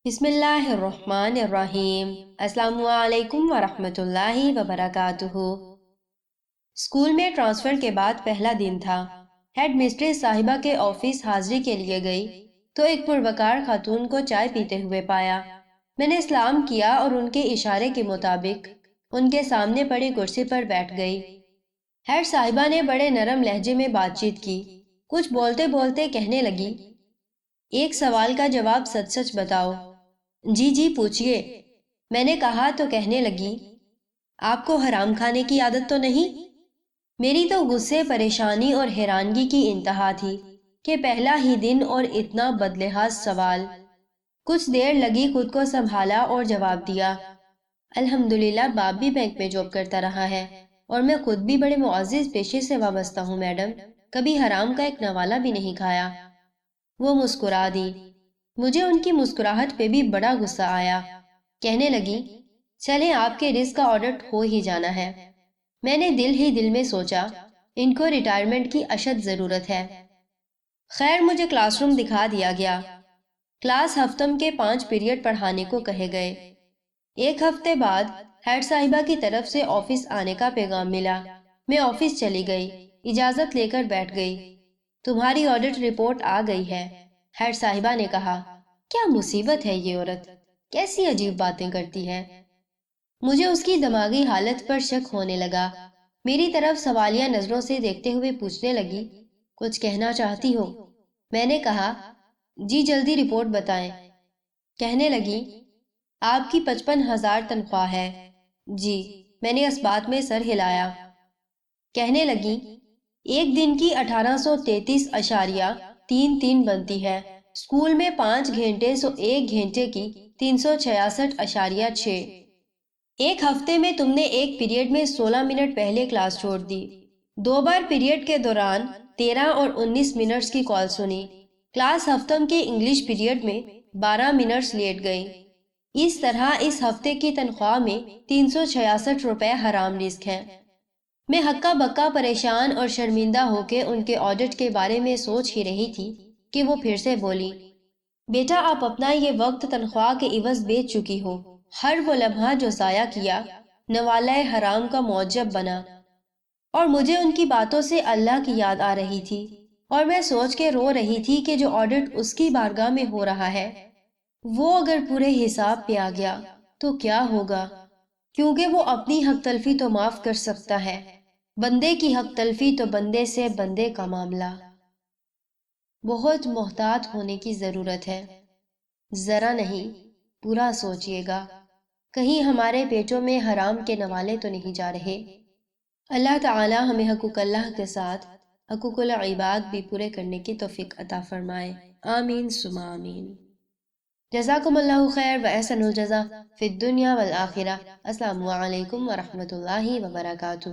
بسم اللہ الرحمن الرحیم۔ السلام علیکم ورحمۃ اللہ وبرکاتہ۔ اسکول میں ٹرانسفر کے بعد پہلا دن تھا۔ ہیڈ مسٹریس صاحبہ کے آفس حاضری کے لیے گئی تو ایک پروقار خاتون کو چائے پیتے ہوئے پایا۔ میں نے سلام کیا اور ان کے اشارے کے مطابق ان کے سامنے پڑی کرسی پر بیٹھ گئی۔ ہیڈ صاحبہ نے بڑے نرم لہجے میں بات چیت کی، کچھ بولتے بولتے کہنے لگی، ایک سوال کا جواب سچ سچ بتاؤ۔ جی پوچھئے، میں نے کہا تو کہنے لگی، آپ کو حرام کھانے کی عادت تو نہیں؟ میری تو غصے، پریشانی اور حیرانگی کی انتہا تھی کہ پہلا ہی دن اور اتنا بدلحاظ سوال۔ کچھ دیر لگی، خود کو سنبھالا اور جواب دیا، الحمدللہ باپ بھی بینک میں جاب کرتا رہا ہے اور میں خود بھی بڑے معزز پیشے سے وابستہ ہوں میڈم، کبھی حرام کا ایک نوالہ بھی نہیں کھایا۔ وہ مسکرا دی۔ مجھے ان کی مسکراہٹ پہ بھی بڑا غصہ آیا۔ کہنے لگی، چلیں آپ کے رزق کا آڈٹ ہو ہی جانا ہے۔ میں نے دل ہی دل میں سوچا، ان کو ریٹائرمنٹ کی اشد ضرورت ہے۔ خیر، مجھے کلاس روم دکھا دیا گیا۔ کلاس ہفتم کے 5 پیریڈ پڑھانے کو کہے گئے۔ ایک ہفتے بعد ہیڈ صاحبہ کی طرف سے آفس آنے کا پیغام ملا۔ میں آفس چلی گئی، اجازت لے کر بیٹھ گئی۔ تمہاری آڈٹ رپورٹ آ گئی ہے، ہیڈ صاحبہ نے کہا۔ کیا مصیبت ہے یہ عورت، کیسی عجیب باتیں کرتی ہے۔ مجھے اس کی دماغی حالت پر شک ہونے لگا۔ میری طرف سوالیہ نظروں سے دیکھتے ہوئے پوچھنے لگی، کچھ کہنا چاہتی ہو؟ میں نے کہا، جی جلدی رپورٹ بتائیں۔ کہنے لگی، آپ کی 55,000 تنخواہ ہے۔ جی، میں نے اس بات میں سر ہلایا۔ کہنے لگی، ایک دن کی 1833.33 بنتی ہے، اسکول میں 5 گھنٹے سو 1 گھنٹے کی 366.6۔ ایک ہفتے میں تم نے ایک پیریڈ میں 16 منٹ پہلے کلاس چھوڑ دی، 2 بار پیریڈ کے دوران 13 اور 19 منٹس کی کال سنی، کلاس ہفتم کے انگلش پیریڈ میں 12 منٹس لیٹ گئی۔ اس طرح اس ہفتے کی تنخواہ میں 366 روپے حرام رزق ہیں۔ میں ہکا بکا پریشان اور شرمندہ ہو کے ان کے آڈٹ کے بارے میں سوچ ہی رہی تھی کہ وہ پھر سے بولی، بیٹا آپ اپنا یہ وقت تنخواہ کے عوض بیچ چکی ہو۔ ہر وہ لمحہ جو ضائع کیا نوالہ حرام کا موجب بنا۔ اور مجھے ان کی باتوں سے اللہ کی یاد آ رہی تھی اور میں سوچ کے رو رہی تھی کہ جو آڈٹ اس کی بارگاہ میں ہو رہا ہے وہ اگر پورے حساب پہ آ گیا تو کیا ہوگا، کیونکہ وہ اپنی حق تلفی تو معاف کر سکتا ہے، بندے کی حق تلفی تو بندے سے بندے کا معاملہ۔ بہت محتاط ہونے کی ضرورت ہے، ذرا نہیں پورا سوچئے گا، کہیں ہمارے پیٹوں میں حرام کے نوالے تو نہیں جا رہے۔ اللہ تعالی ہمیں حقوق اللہ کے ساتھ حقوق العباد بھی پورے کرنے کی توفیق عطا فرمائے، آمین ثم آمین۔ جزاکم اللہ خیر و احسن الجزا فی الدنیا والآخرہ۔ السلام علیکم ورحمۃ اللہ وبرکاتہ۔